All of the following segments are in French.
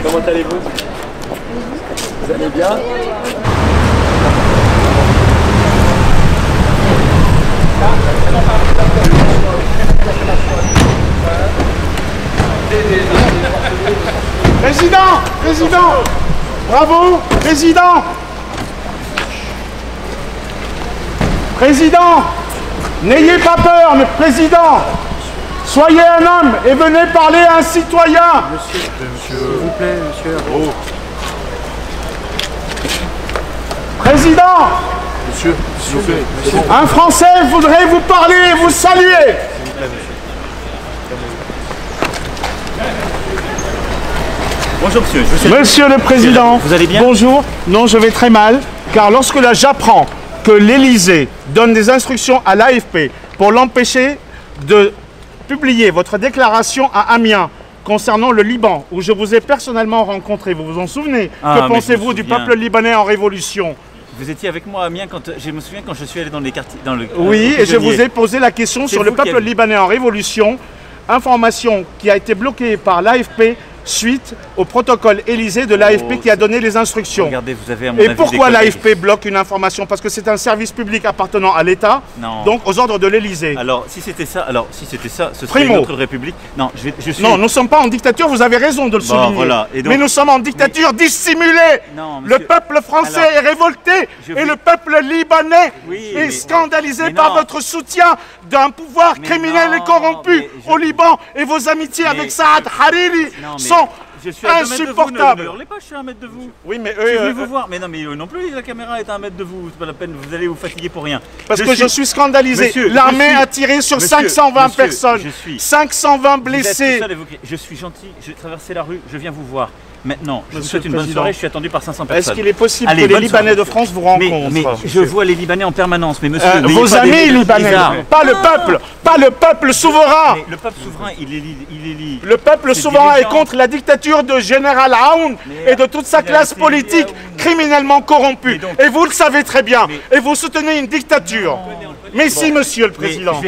Comment allez-vous? Vous allez bien? Président! Président! Bravo! Président! Président! N'ayez pas peur, mais président! Soyez un homme et venez parler à un citoyen! Monsieur, s'il vous plaît, monsieur. Oh. Président! Monsieur, s'il vous plaît. Monsieur. Un Français voudrait vous parler et vous saluer! S'il vous plaît, monsieur. Bonjour monsieur. Monsieur le Président, vous allez bien? Bonjour. Non, je vais très mal, car lorsque là j'apprends que l'Élysée donne des instructions à l'AFP pour l'empêcher de publier votre déclaration à Amiens concernant le Liban, où je vous ai personnellement rencontré, vous vous en souvenez? Que pensez-vous du peuple libanais en révolution? Vous étiez avec moi à Amiens quand je me souviens quand je suis allé dans les quartiers, oui, et je vous ai posé la question sur le peuple libanais en révolution, information qui a été bloquée par l'AFP suite au protocole Élysée de l'AFP qui a donné les instructions. Regardez, vous avez à mon Et avis pourquoi l'AFP bloque une information? Parce que c'est un service public appartenant à l'État, donc aux ordres de l'Élysée. Alors, si c'était ça, ce serait une autre république. Non, je suis... Non, nous ne sommes pas en dictature, vous avez raison de le souligner. Voilà. Et donc... Mais nous sommes en dictature dissimulée. Non, monsieur... Le peuple français est révolté et le peuple libanais est scandalisé par votre soutien d'un pouvoir criminel et corrompu au Liban. Et vos amitiés avec Saad Hariri sont insupportables. Ne hurlez pas, je suis à 1 mètre de vous. Oui, mais eux... Je suis venu vous voir. Mais non, mais eux non plus, la caméra est à 1 mètre de vous. C'est pas la peine, vous allez vous fatiguer pour rien. Parce que je suis scandalisé. L'armée a tiré sur 520 personnes. 520 blessés. Je suis gentil, j'ai traversé la rue, je viens vous voir. Maintenant, je vous souhaite une bonne soirée, je suis attendu par 500 personnes. Est-ce qu'il est possible que les Libanais de France vous rencontrent? Mais je vois les Libanais en permanence, mais monsieur... vos amis libanais, pas le peuple, pas le peuple souverain. Mais le peuple souverain, il est le peuple souverain est contre la dictature de Général Aoun et de toute sa classe politique criminellement corrompue. Et vous le savez très bien. Et vous soutenez une dictature. Mais si, monsieur le Président.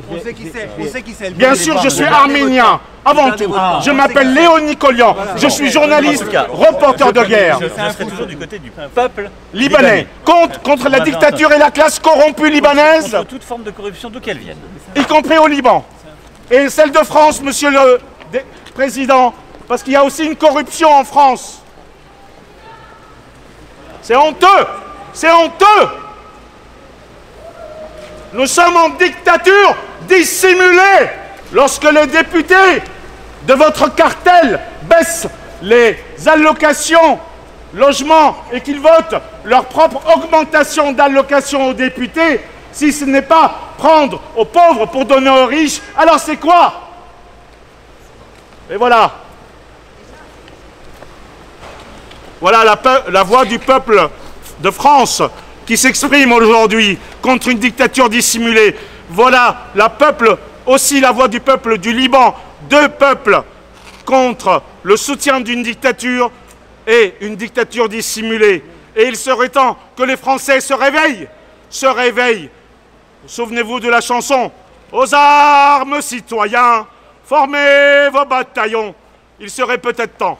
On sait qui c'est. Bien sûr, je suis arménien. Avant tout, je m'appelle Léon Nicolian, je suis journaliste, reporter de guerre. Je serai toujours du côté du peuple libanais, contre la dictature et la classe corrompue libanaise. Contre toute forme de corruption, d'où qu'elle vienne. Y compris au Liban. Et celle de France, monsieur le Président, parce qu'il y a aussi une corruption en France. C'est honteux! C'est honteux! Nous sommes en dictature dissimulée! Lorsque les députés de votre cartel baissent les allocations logement et qu'ils votent leur propre augmentation d'allocations aux députés, si ce n'est pas prendre aux pauvres pour donner aux riches, alors c'est quoi? Et voilà. Voilà la voix du peuple de France qui s'exprime aujourd'hui contre une dictature dissimulée. Voilà aussi la voix du peuple du Liban, 2 peuples contre le soutien d'une dictature et une dictature dissimulée. Et il serait temps que les Français se réveillent. Se réveillent. Souvenez-vous de la chanson « Aux armes, citoyens, formez vos bataillons ». Il serait peut-être temps.